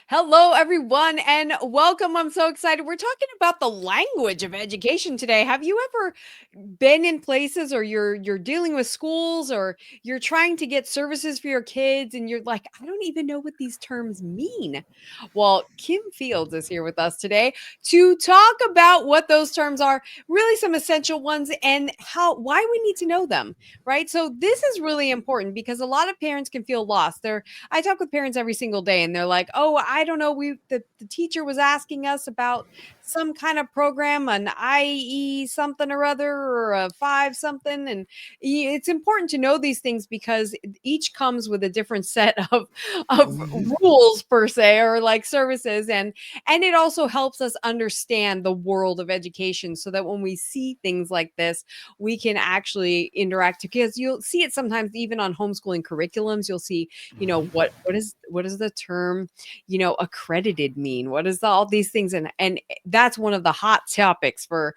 Hello, everyone, and welcome. I'm so excited. We're talking about the language of education today. Have you ever been in places, or you're dealing with schools, or you're trying to get services for your kids, and you're like, I don't even know what these terms mean? Well, Kim Fields is here with us today to talk about what those terms are, really some essential ones, and why we need to know them. Right. So this is really important because a lot of parents can feel lost. I talk with parents every single day and they're like, "Oh, I don't know, the teacher was asking us about some kind of program, an IE something or other or a 5 something." And it's important to know these things because each comes with a different set of Mhm. rules per se, or like services, and it also helps us understand the world of education so that when we see things like this, we can actually interact, because you'll see it sometimes even on homeschooling curriculums. You'll see, what is the term, accredited mean? What is all these things? And that's one of the hot topics for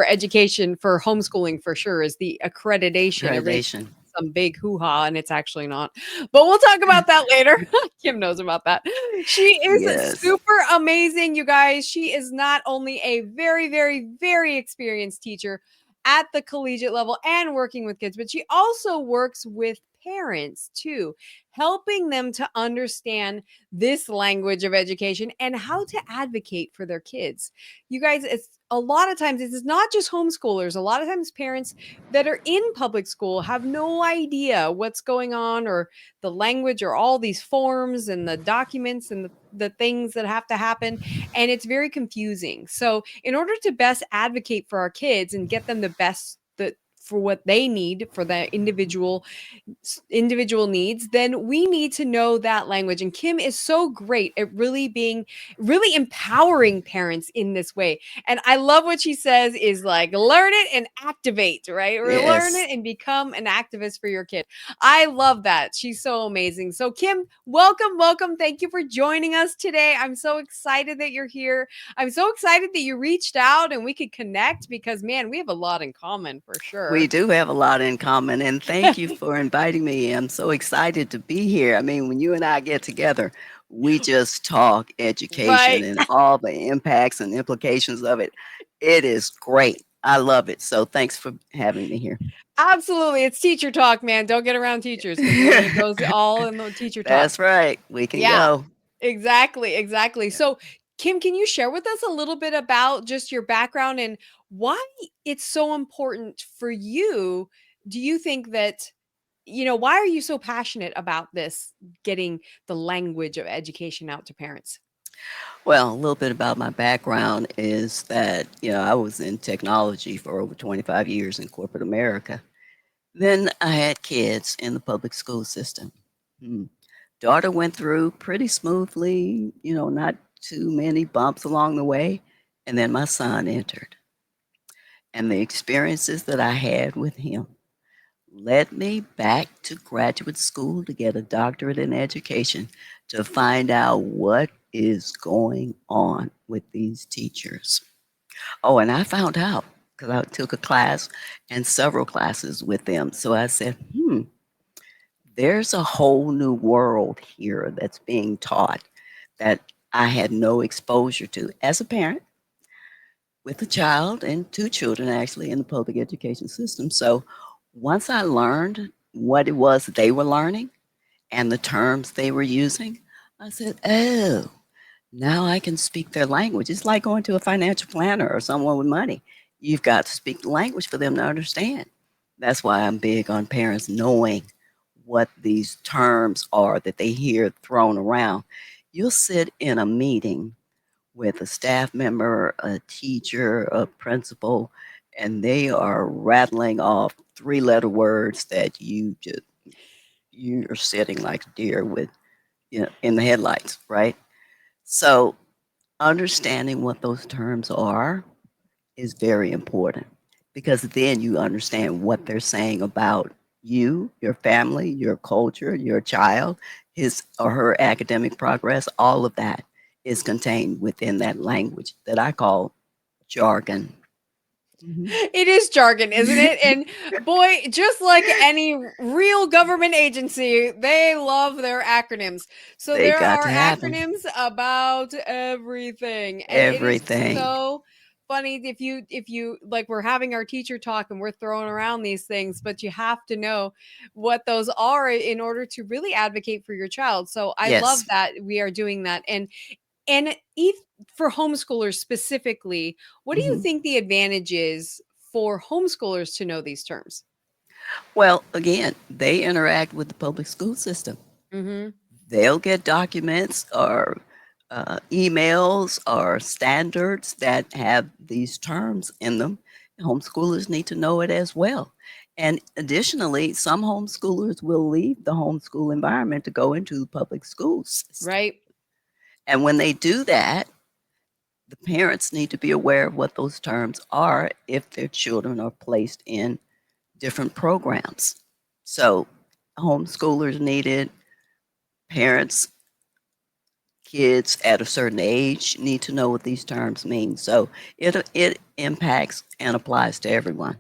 education, for homeschooling, for sure, is the accreditation. Everybody Accreditation. some big hoo-ha, and it's actually not. But we'll talk about that later. Kim knows about that. She is Yes. super amazing, you guys. She is not only a very, very, very experienced teacher at the collegiate level and working with kids, but she also works with parents too, helping them to understand this language of education and how to advocate for their kids. You guys, it's a lot of times, it's not just homeschoolers. A lot of times parents that are in public school have no idea what's going on, or the language, or all these forms and the documents and the things that have to happen, and it's very confusing. So in order to best advocate for our kids and get them the best for what they need for the individual needs, then we need to know that language. And Kim is so great at really empowering parents in this way. And I love what she says is like, learn it and activate, right? Or learn Yes. it and become an activist for your kid. I love that. She's so amazing. So Kim, welcome, welcome. Thank you for joining us today. I'm so excited that you're here. I'm so excited that you reached out and we could connect, because man, we have a lot in common for We sure. do have a lot in common, and thank you for inviting me. I'm so excited to be here. I mean, when you and I get together, we just talk education Right. and all the impacts and implications of it. It is great. I love it. So thanks for having me here. Absolutely. It's teacher talk, man. Don't get around teachers, because then it goes all in the teacher talk. That's right. We can Yeah, go. exactly. Exactly. Yeah. So, Kim, can you share with us a little bit about just your background and why it's so important for you? Do you think that, why are you so passionate about this, getting the language of education out to parents? Well, a little bit about my background is that, I was in technology for over 25 years in corporate America. Then I had kids in the public school system. Hmm. Daughter went through pretty smoothly, not too many bumps along the way. And then my son entered. And the experiences that I had with him led me back to graduate school to get a doctorate in education to find out what is going on with these teachers. Oh, and I found out because I took a class and several classes with them. So I said, there's a whole new world here that's being taught that I had no exposure to as a parent with a child and two children actually in the public education system. So once I learned what it was they were learning and the terms they were using, I said, oh, now I can speak their language. It's like going to a financial planner or someone with money. You've got to speak the language for them to understand. That's why I'm big on parents knowing what these terms are that they hear thrown around. You'll sit in a meeting with a staff member, a teacher, a principal, and they are rattling off three-letter words that you're sitting like a deer with, in the headlights, right? So understanding what those terms are is very important because then you understand what they're saying about you, your family, your culture, your child, his or her academic progress. All of that is contained within that language that I call jargon. Mhm. It is jargon, isn't it? And boy, just like any real government agency, they love their acronyms. So They there got are to have them. acronyms about everything. And it is Everything. so funny if you like we're having our teacher talk and we're throwing around these things, but you have to know what those are in order to really advocate for your child. So I love Yes. that we are doing that. And if for homeschoolers specifically, what do you Mhm. think the advantage is for homeschoolers to know these terms? Well, again, they interact with the public school system. Mhm. They'll get documents or emails or standards that have these terms in them. Homeschoolers need to know it as well. And additionally, some homeschoolers will leave the homeschool environment to go into the public school system. Right? And when they do that, the parents need to be aware of what those terms are if their children are placed in different programs. So, homeschoolers need it, parents, kids at a certain age need to know what these terms mean. So, it impacts and applies to everyone.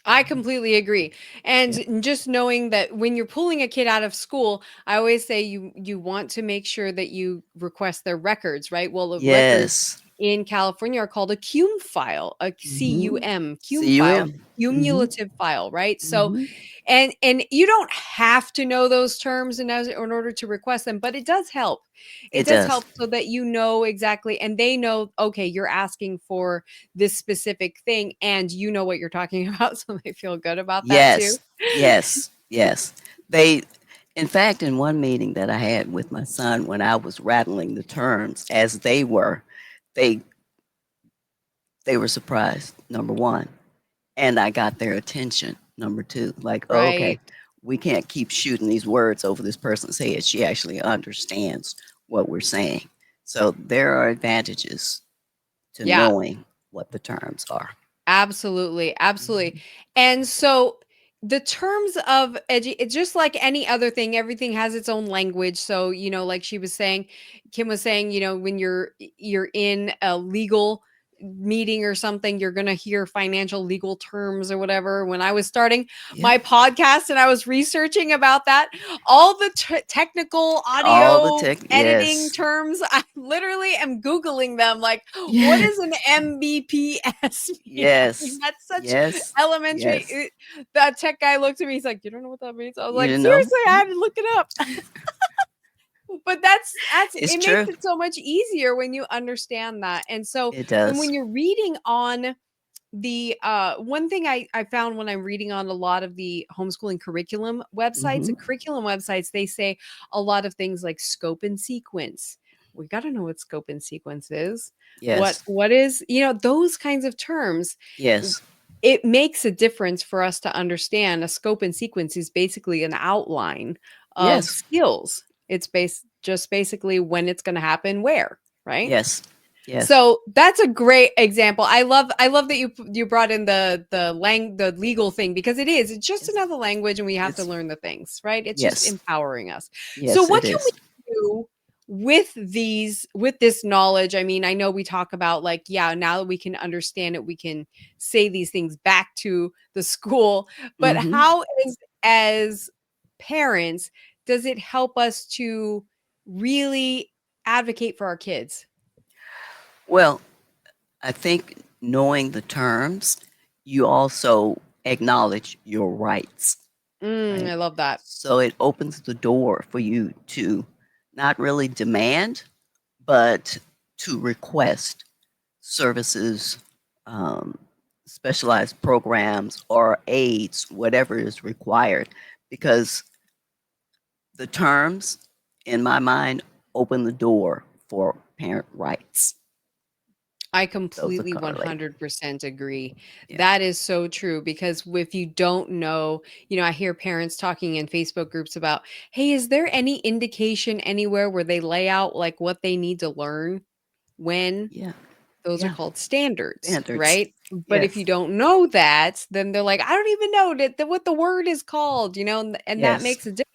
I completely agree. Yeah. And just knowing that when you're pulling a kid out of school, I always say you want to make sure that you request their records, right? Well, the records Yes. in California are called a cum file, a Mhm. cum file, CUM. Mhm. cumulative file, right? So Mhm. and you don't have to know those terms in order to request them, but it does help. It It does does. help so that you know exactly and they know, okay, you're asking for this specific thing and you know what you're talking about, so they feel good about that too. Yes. Yes. Yes. They in fact, in one meeting that I had with my son when I was rattling the terms as they they were surprised, number 1. And I got their attention, number 2. Like, "Oh, okay, Right. we can't keep shooting these words over this person's head. She actually understands what we're saying." So there are advantages to Yeah. knowing what the terms are. Absolutely, absolutely. Mhm. And so the terms of it's just like any other thing, everything has its own language. So, like she was saying, Kim was saying, when you're in a legal meeting or something, you're going to hear financial legal terms or whatever. When I was starting Yeah. my podcast and I was researching about that, all the technical All the audio tech editing yes. terms, I literally am googling them like what Yeah. is an mbps mean? I mean, Yes. that's such Yes. elementary. Yes. That tech guy looked at me. He's like, "You don't know what that means?" I was You like, know? "Seriously, I had to look it up." But that's It's it makes true. it so much easier when you understand that. And so, It and does. when you're reading on the one thing I found when I'm reading on a lot of the homeschooling Mhm. curriculum websites, they say a lot of things like scope and sequence. We got to know what scope and sequence is. Yes. What is, those kinds of terms. Yes. It makes a difference for us to understand a scope and sequence is basically an outline of Yes. skills. It's just basically when it's going to happen, where, right? Yes. Yes. So that's a great example. I love that you brought in the legal thing because it's just Yes. another language and we have to It's learn the things, right? It's just yes. empowering us. So Yes, what it can we is. do with this knowledge? I mean, I know we talk about like, yeah, now that we can understand it, we can say these things back to the school, but Mhm. how is as parents does it help us to really advocate for our kids? Well, I think knowing the terms, you also acknowledge your rights, I right? love that. So it opens the door for you to not really demand, but to request services, um, specialized programs, or aids, whatever is required, because the terms, in my mind, open the door for parent rights. I Those are completely correlated. 100% agree. Yeah. That is so true because if you don't know, I hear parents talking in Facebook groups about, "Hey, is there any indication anywhere where they lay out like what they need to learn when?" Yeah. Those are Yeah. called standards, Standards. right? But if you Yes. don't know that, then they're like, "I don't even know what the word is called," and that Yes. makes a difference.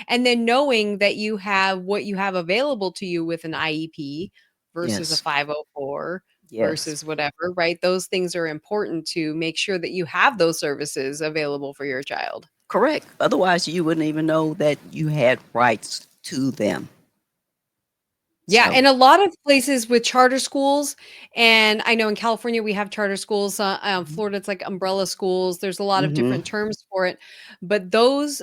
And then knowing that you have what you have available to you with an IEP versus a Yes. 504 Yes. versus whatever, right? Those things are important to make sure that you have those services available for your child. Correct. Otherwise, you wouldn't even know that you had rights to them. Yeah, So, and a lot of places with charter schools, and I know in California we have charter schools, Florida it's like umbrella schools. There's a lot of mm-hmm. different terms for it, but those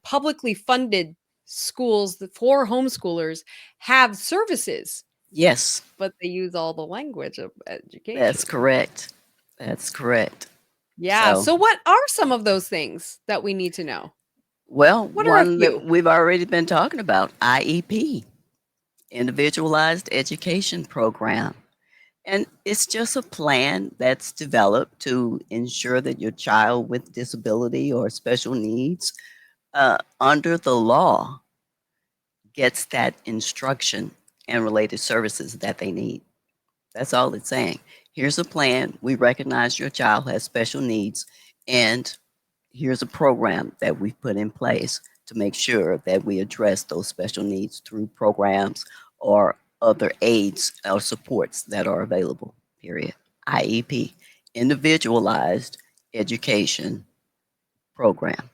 publicly funded schools for homeschoolers have services, Yes, but they use all the language of that's education. correct. That's correct. Yeah. So, So, what are some of those things that we need to know? well, What are a one that few? we've already been talking about, IEP, Individualized Education Program. And it's just a plan that's developed to ensure that your child with disability or special needs under the law gets that instruction and related services that they need. That's all it's saying. Here's a plan. We recognize your child has special needs, and here's a program that we've put in place to make sure that we address those special needs through programs or other aids or supports that are available, period. IEP, Individualized Education Program.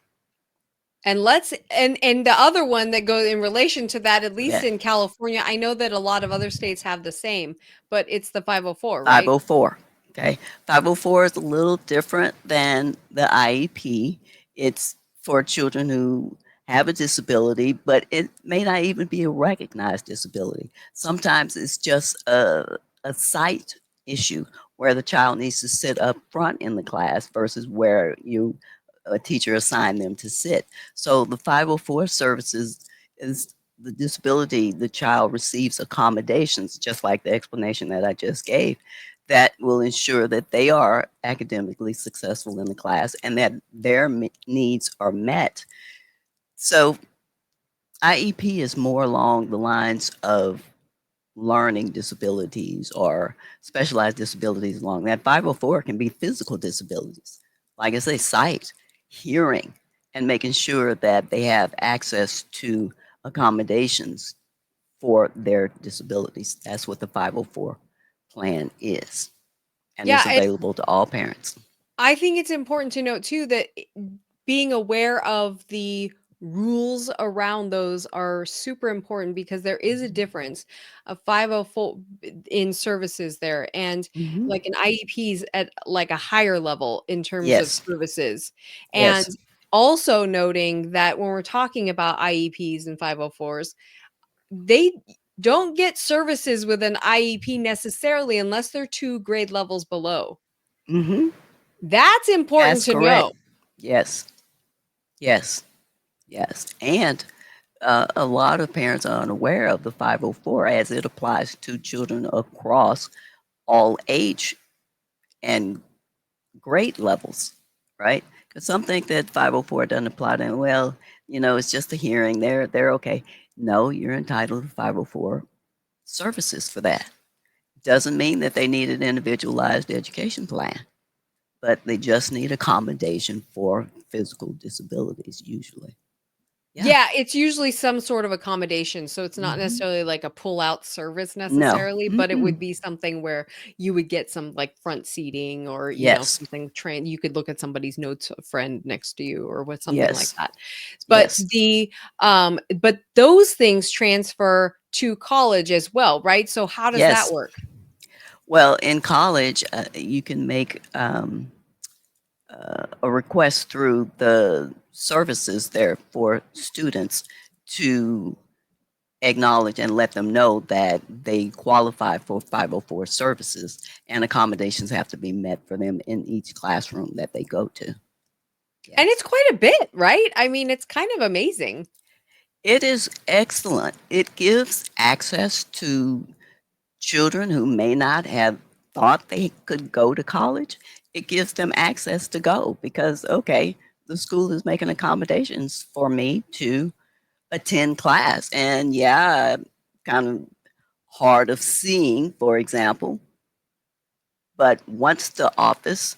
And the other one that goes in relation to that, at least That in California, I know that a lot of other states have the same, but it's the 504, right? 504. Okay. 504 is a little different than the IEP. It's for children who have a disability, but it may not even be a recognized disability. Sometimes it's just a sight issue where the child needs to sit up front in the class versus where a teacher assigned them to sit. So the 504 services is the disability the child receives accommodations, just like the explanation that I just gave, that will ensure that they are academically successful in the class and that their needs are met. So, IEP is more along the lines of learning disabilities or specialized disabilities along that. 504 can be physical disabilities, like I say, sight, hearing, and making sure that they have access to accommodations for their disabilities. That's what the 504 plan is, and it's Yeah, available to all parents. I think it's important to note too that being aware of the rules around those are super important because there is a difference of 504 in services there and Hmm. like an IEPs at like a higher level in terms of Yes, services. And yes. also noting that when we're talking about IEPs and 504s, they don't get services with an IEP necessarily unless they're 2 grade levels below. Hmm. That's important That's to correct. know. Yes, yes, yes. And a lot of parents are unaware of the 504 as it applies to children across all age and grade levels, right? Because some think that 504 doesn't apply to them. Well, it's just a hearing. They're okay. No, you're entitled to 504 services for that. Doesn't mean that they need an individualized education plan, but they just need accommodation for physical disabilities usually. Yeah. Yeah, it's usually some sort of accommodation, so it's not Hmm. necessarily like a pull-out service No. necessarily, but it Mm-mm. would be something where you would get some, like, front seating or, Yes. something train you could look at somebody's notes friend next to you or what something like Yes. that. Yes. But those things transfer to college as well, right? So how does that Yes. work? Well, in college, you can make a request through the services there for students to acknowledge and let them know that they qualify for 504 services and accommodations have to be met for them in each classroom that they go to. Yeah. And it's quite a bit, right? I mean, it's kind of amazing. It is excellent. It gives access to children who may not have thought they could go to college. It gives them access to go because, okay, the school is making accommodations for me to attend class. And yeah, kind of hard of seeing, for example, but once the office,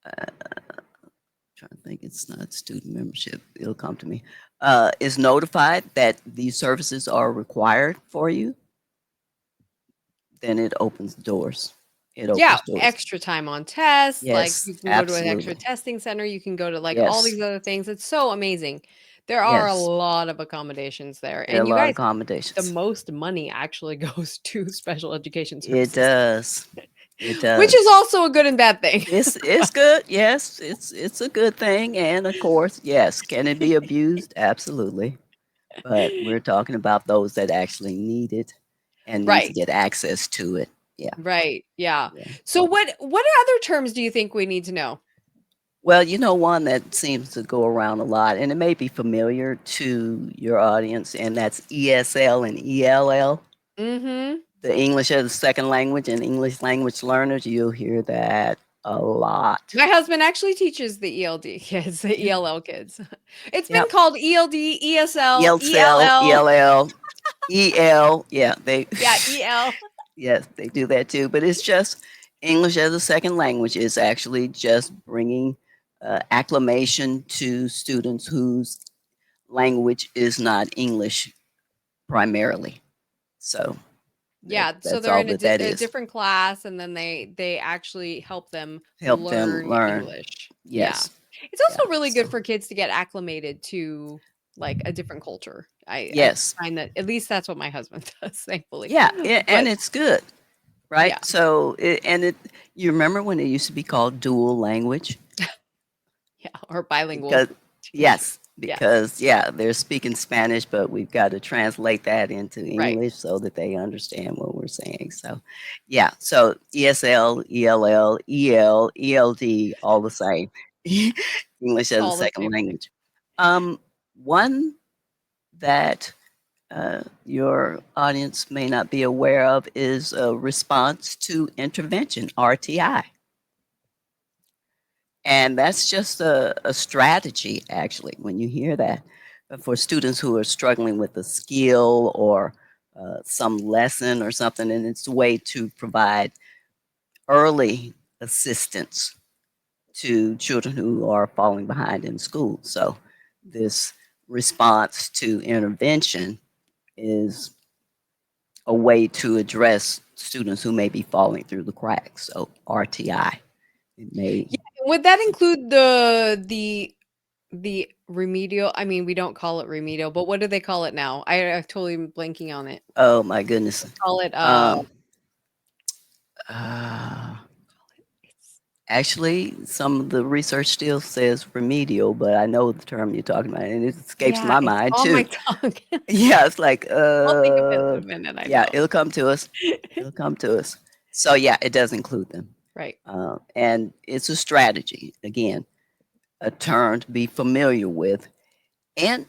trying to think, it's not student membership, it'll come to me, is notified that these services are required for you, then it opens doors. It Yeah, opens doors. extra time on tests, like, Yes, you can go to an extra absolutely. testing center, you can go to, like, all Yes, these other things, it's so amazing. There are a yes. lot of accommodations there, There are a and you lot of guys, the accommodations. most money actually goes to special education It services, does. It which is does. also a good and bad thing. It's good. Yes, it's a good thing, and of course, yes, can it be abused? Absolutely. But we're talking about those that actually need it and need to Right, get access to it. Yeah, right, yeah. yeah. So what other terms do you think we need to know? Well, you know, one that seems to go around a lot, and it may be familiar to your audience, and that's ESL and ELL, Mhm. the English as a second language and English language learners. You'll hear that a lot. My husband actually teaches the ELD kids, the Yeah. ELL kids. It's been Yep. called ELD, ESL, ELCL, ELL. ELL, EL. Yeah, they Yeah, EL. yes, they do that too. But it's just English as a second language is actually just bringing acclamation to students whose language is not English primarily. So Yeah, so that's they're all in that that a is. different class, and then they actually help them Help them learn learn. English. Yeah. Yes. It's Yeah. also really good So for kids to get acclimated to, like, a different culture. I yes. find that at least that's what my husband does, thankfully. Yeah. And But it's good, right? yeah, So you remember when it used to be called dual language? yeah, or bilingual Because too. yes, Yes, because yeah, they're speaking Spanish, but we've got to translate that into right. English so that they understand what we're saying. So, yeah, so ESL, ELL, EL, ELD, all the same. English as a All the second same thing. language. One that your audience may not be aware of is a response to intervention, RTI. And that's just a strategy, actually, when you hear that for students who are struggling with a skill or some lesson or something. And it's a way to provide early assistance to children who are falling behind in school. So, this response to intervention is a way to address students who may be falling through the cracks. So, RTI, it may. Yeah, would that include the remedial, I mean, we don't call it remedial, but what do they call it now? I totally am blanking on it. Oh my goodness. Call it, Um, uh, it's Actually, some of the research still says remedial, but I know the term you're talking about, and it escapes yeah, my it's mind on my too. tongue. Yeah, it's like, I'll think of it in a minute, I yeah, know. it'll come to us. It'll come to us. So yeah, it does include them, Right. and it's a strategy again, a term to be familiar with, and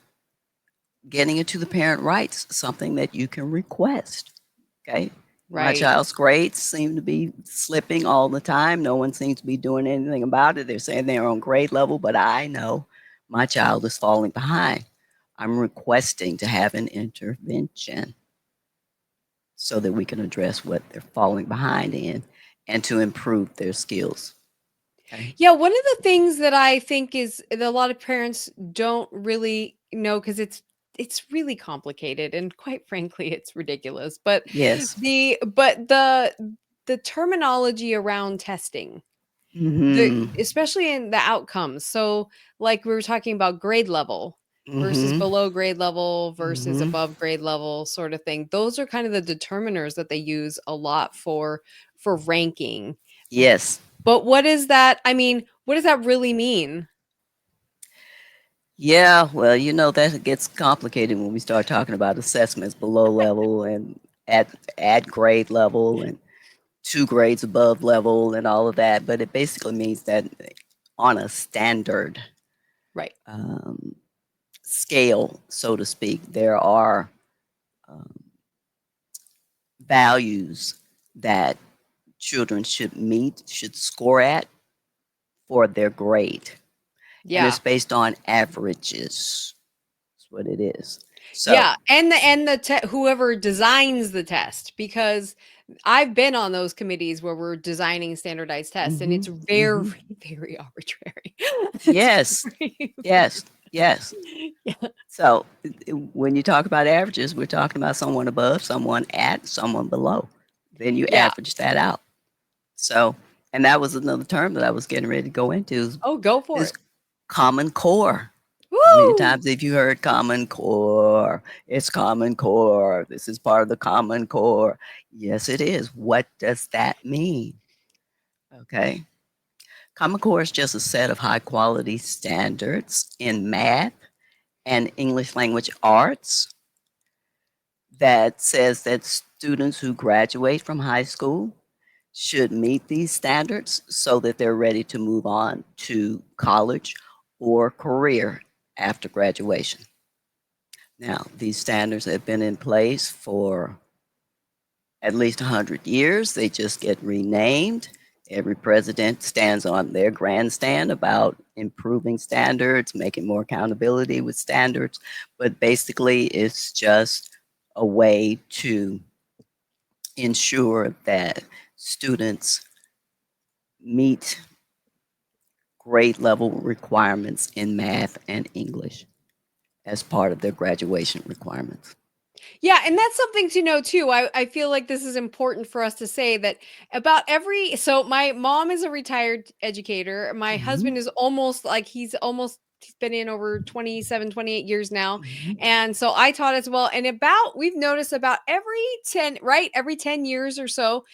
getting it to the parent rights, something that you can request. Okay. My Right. child's grades seem to be slipping all the time. No one seems to be doing anything about it. They're saying they're on grade level, but I know my child is falling behind. I'm requesting to have an intervention so that we can address what they're falling behind in and to improve their skills. Okay. Yeah, one of the things that I think is that a lot of parents don't really know, because it's really complicated, and quite frankly, it's ridiculous. But Yes. the terminology around testing, Mm-hmm. especially in the outcomes. So, like we were talking about grade level versus Mm-hmm. below grade level versus Mm-hmm. above grade level sort of thing. Those are kind of the determiners that they use a lot for ranking. Yes. But what is that? I mean, what does that really mean? Yeah, well, you know, that gets complicated when we start talking about assessments below level and at grade level and 2 grades above level and all of that. But it basically means that on a standard Right. um, scale, so to speak, there are um, values that children should meet, should score at for their grade. And Yeah. it's based on averages. That's what it is. So, Yeah, and the whoever designs the test, because I've been on those committees where we're designing standardized tests, and hmm it's very, hmm very arbitrary. It's yes, very, yes, yes. yeah, So when you talk about averages, we're talking about someone above, someone at, someone below. Then you Yeah. average that out. So, and that was another term that I was getting ready to go into Oh, go for is it. common core. How many Woo! times have you heard common core? It's common core. This is part of the common core. Yes, it is. What does that mean? Okay. Common Core is just a set of high quality standards in math and English language arts that says that students who graduate from high school should meet these standards so that they're ready to move on to college or career after graduation. Now, these standards have been in place for at least 100 years. They just get renamed. Every president stands on their grandstand about improving standards, making more accountability with standards. But basically, it's just a way to ensure that students meet grade level requirements in math and English as part of their graduation requirements. Yeah, and that's something to know too. I feel like this is important for us to say that about every so my mom is a retired educator. My Mhm. husband is almost like he's been in over 27, 28 years now. Mhm. And so I taught as well. And about we've noticed about every 10, right? Every 10 years or so,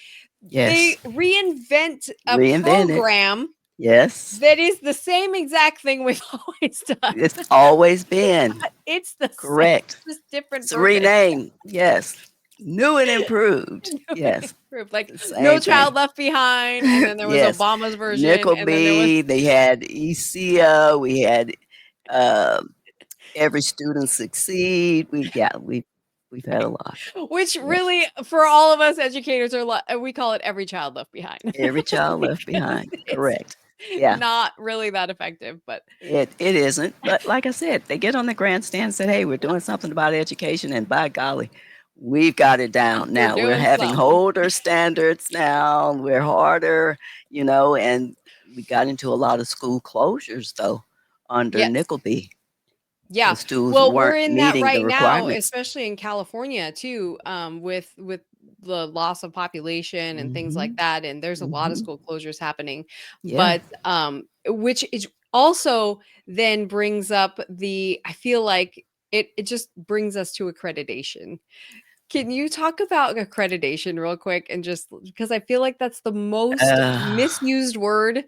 they Yes, reinvent a reinvent it. program Yes, that is the same exact thing we've always it's done. always been It's the same, correct. just different It's a purpose. rename. Yes, new and improved. Newly Yes, improved, like, the No same Child thing. Left Behind, and then there was Yes, Obama's version, and then there was Nickelby. They had ECA. We had uh, every student succeed. We've had a lot. which Yes, really, for all of us educators are we call it Every Child Left Behind every child left because behind. it's Correct. Yeah. not really that effective, but It isn't, but like I said, they get on the grandstand and said, "Hey, we're doing something about education, and by golly, we've got it down we're now. We're doing having something. older standards now. We're harder, and we got into a lot of school closures though under Yes. Nickelby Yeah. because schools Well, we're weren't in that meeting the right now, requirements. especially in California too, with the loss of population and things like Hmm. that. And there's a lot of Hmm. school closures happening. Yeah. But which is also then brings up I feel like it just brings us to accreditation. Can you talk about accreditation real quick and just because I feel like that's the most Uh, misused word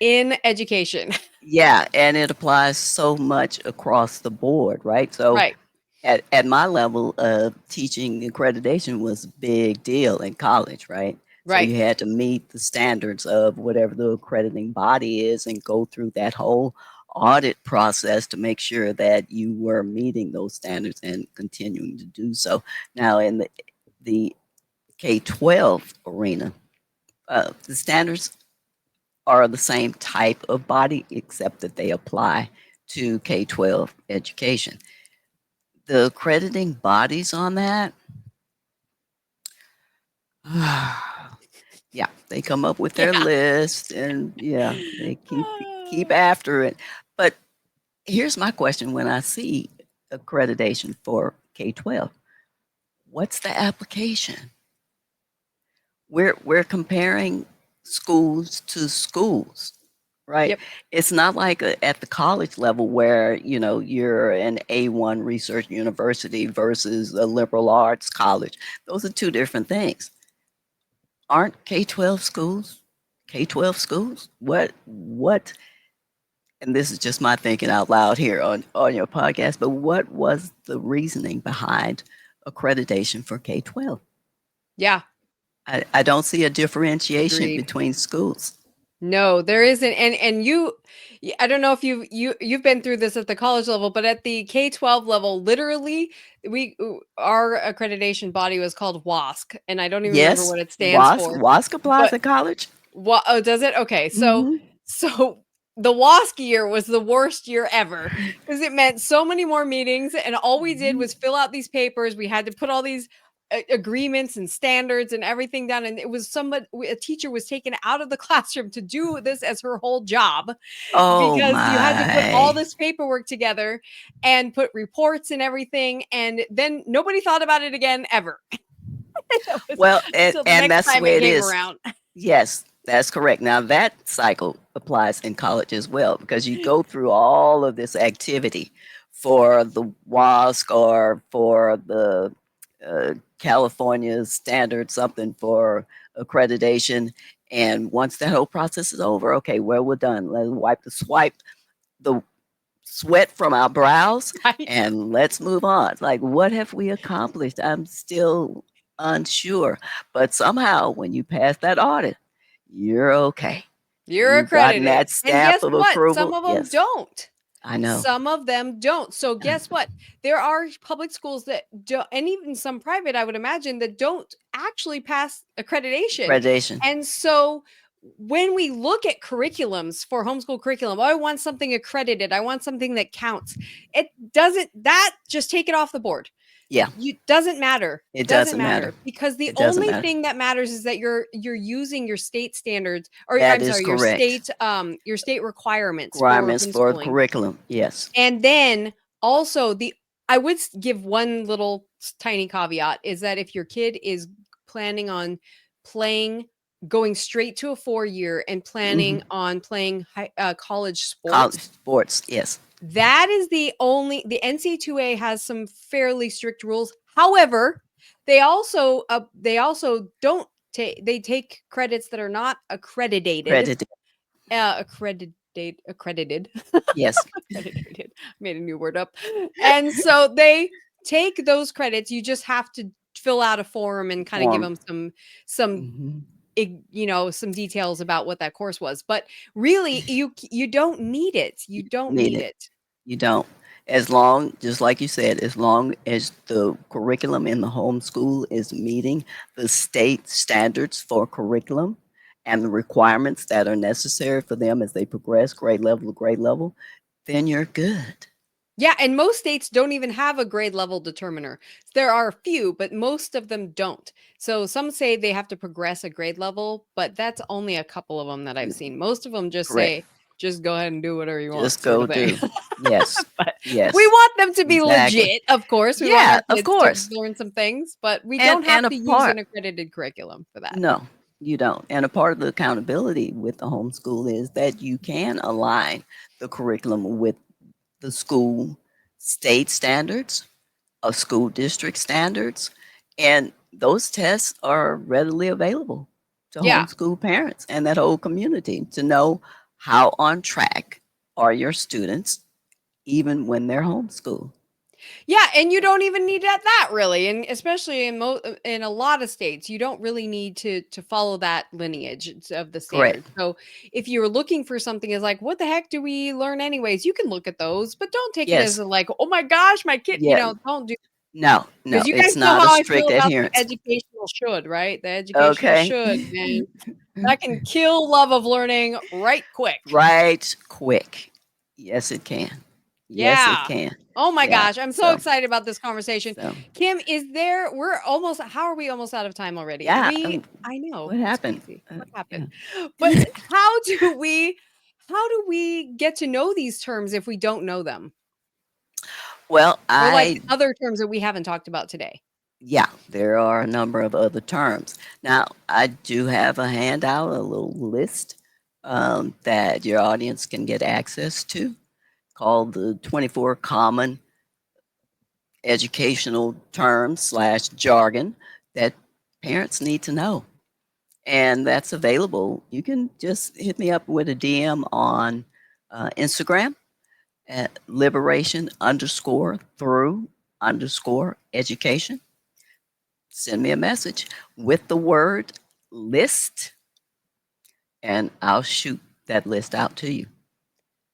in education. yeah, and it applies so much across the board, right? So Right. at my level of teaching, accreditation was a big deal in college, right? So Right. you had to meet the standards of whatever the accrediting body is and go through that whole audit process to make sure that you were meeting those standards and continuing to do so. Now, in the K-12 arena, the standards are the same type of body, except that they apply to K-12 education. The accrediting bodies on that, yeah, they come up with their Yeah. list and yeah, they keep after it. But here's my question when I see accreditation for K-12. What's the application? We're comparing schools to schools, right? Yep. It's not like at the college level where, you're an A1 research university versus a liberal arts college. Those are two different things. Aren't K-12 schools K-12 schools? What and this is just my thinking out loud here on your podcast, but what was the reasoning behind accreditation for K-12? Yeah. I don't see a differentiation Agreed. between schools. No, there isn't, and I don't know if you've been through this at the college level, but at the K-12 level, literally, our accreditation body was called WASC, and I don't even remember Yes, what it stands WASC for, WASC applies but at college. what oh, does it? Okay, Mhm. so the WASC year was the worst year ever because it meant so many more meetings, and all we did Mhm. was fill out these papers. We had to put all these agreements and standards and everything down, and it was a teacher was taken out of the classroom to do this as her whole job Oh because you had to put all my. this paperwork together and put reports and everything, and then nobody thought about it again ever. That was Well, until the and next that's the time it way it came is. around. Yes, that's correct. Now that cycle applies in college as well because you go through all of this activity for the WASC or for the California standard something for accreditation. And once that whole process is over, okay, well, we're done. Let's swipe the sweat from our brows Right? and let's move on. Like, what have we accomplished? I'm still unsure. But somehow, when you pass that audit, you're okay. You're You've gotten accredited. that And stamp guess of what? Some approval. of them Yes, don't. I know. Some of them don't. So guess what? There are public schools that don't, and even some private, I would imagine, that don't actually pass accreditation. Accreditation. And so when we look at curriculums for homeschool curriculum, oh, I want something accredited. I want something that counts. It doesn't, that just take it off the board. Yeah, You doesn't matter. it Doesn't doesn't matter. matter because the It doesn't only matter. thing that matters is that you're using your state standards, or That I'm is sorry, correct. your state requirements for Requirements for homeschooling. curriculum. Yes. And then also I would give one little tiny caveat is that if your kid is planning on playing, going straight to a 4 year and Hmm. planning on playing college College sports, sports. Yes. that is the NC2A has some fairly strict rules. However, they also don't take they take credits that are not accredited, Accredited. accredited Yes. accredited. Made a new word up. And so they take those credits. You just have to fill out a form and kind of give Form. them some Hmm. some details about what that course was. But really, you don't need it. You don't Need need it. it. You don't. As long, just like you said, as long as the curriculum in the homeschool is meeting the state standards for curriculum and the requirements that are necessary for them as they progress grade level to grade level, then you're good. Yeah, and most states don't even have a grade level determiner. There are a few, but most of them don't. So some say they have to progress a grade level, but that's only a couple of them that I've seen. Most of them just Correct. say, just go ahead and do whatever you want, Just sort go of thing. do. Yes. But we Yes. want them to be Exactly. legit, of course. We want Yeah, our of kids to course. learn some things, but we And don't have a to use part an accredited curriculum for that. No, you don't. And a part of the accountability with the homeschool is that you can align the curriculum with the school state standards of school district standards. And those tests are readily available to Yeah. homeschool parents and that whole community to know how on track are your students even when they're homeschooled. Yeah, and you don't even need that really, and especially in a lot of states, you don't really need to follow that lineage of the Correct. standard. So if you're looking for something as like, what the heck do we learn anyways? You can look at those, but don't take it as Yes. a like, oh my gosh, my kid, Yeah. don't do No, no, because you guys it's know not a how I feel strict about the adherence. educational should, right? The educational Okay. should, man, that can kill love of learning right quick. Right quick. Yes, it can. Yes, it Yeah. can. Oh my Yeah. gosh, I'm so So, excited about this conversation. so Kim, how are we almost out of time already? yeah. I know, What it's happened? crazy. What Yeah. happened? But how do we get to know these terms if we don't know them? Well, Or like other terms that we haven't talked about today? yeah, there are a number of other terms. Now, I do have a handout, a little list that your audience can get access to called the 24 Common Educational Terms slash jargon that parents need to know. And that's available. You can just hit me up with a DM on Instagram at liberation underscore through underscore education. Send me a message with the word list, and I'll shoot that list out to you.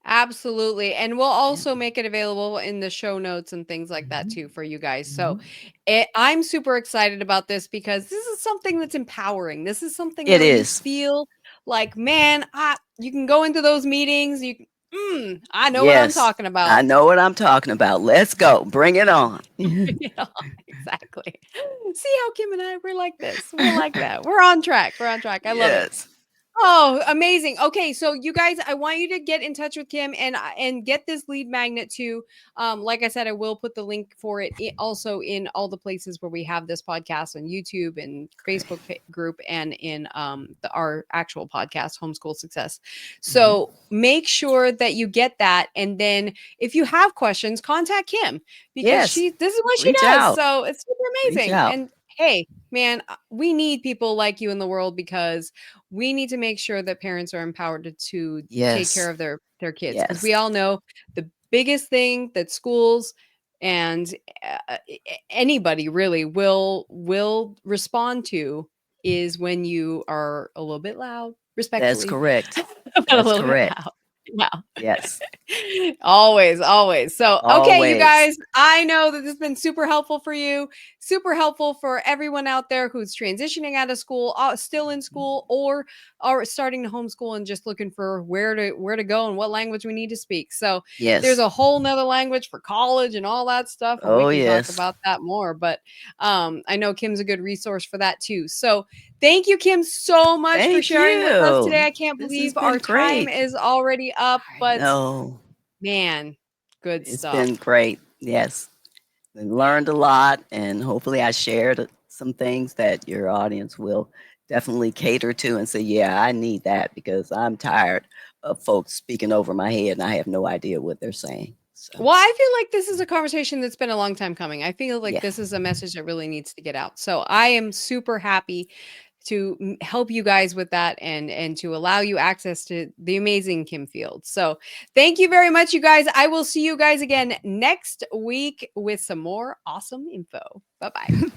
Absolutely. And we'll Yeah. also make it available in the show notes and things like that Mhm. too for you guys. So Mhm. I'm super excited about this because this is something that's empowering. This is something It where you is. feel like, man, you can go into those meetings. I know what I'm Yes. talking about. I know what I'm talking about. Let's go. Bring it on. Yeah, exactly. See how Kim and I, we're like this. We're like that. We're on track. We're on track. I love it. Yes. Oh, amazing. Okay, so you guys, I want you to get in touch with Kim and get this lead magnet too. Like I said, I will put the link for it also in all the places where we have this podcast on YouTube and Great. Facebook group and in our actual podcast, Homeschool Success. Hmm. So make sure that you get that, and then if you have questions, contact Kim because Yes. this is what she Reach does. out. So it's super Reach amazing. out. And hey, man, we need people like you in the world because we need to make sure that parents are empowered to take care Yes. of their kids because Yes. we all know the biggest thing that schools and anybody really will respond to is when you are a little bit loud, That's respectfully, correct. but a That's little bit correct. loud. Yeah. Yes. Always, always. So, okay, you Always. guys, I know that this has been super helpful for you, super helpful for everyone out there who's transitioning out of school, still in Mhm. school, or are starting to homeschool and just looking for where to go and what language we need to speak. So, there's Yes. a whole nother language for college and all that stuff, and we Oh, can talk yes. about that more. But I know Kim's a good resource for that too. So, thank you, Kim, so much for Thank sharing with us you. today. I can't This has believe been our time great. is already up, I but know. man, good It's been stuff. great. Yes. I learned a lot, and hopefully, I shared some things that your audience will definitely cater to and say, yeah, I need that because I'm tired of folks speaking over my head and I have no idea what they're saying. So, Well, I feel like this is a conversation that's been a long time coming. I feel like yeah. this is a message that really needs to get out. So I am super happy to help you guys with that and to allow you access to the amazing Kim Fields. So thank you very much, you guys. I will see you guys again next week with some more awesome info. Bye bye.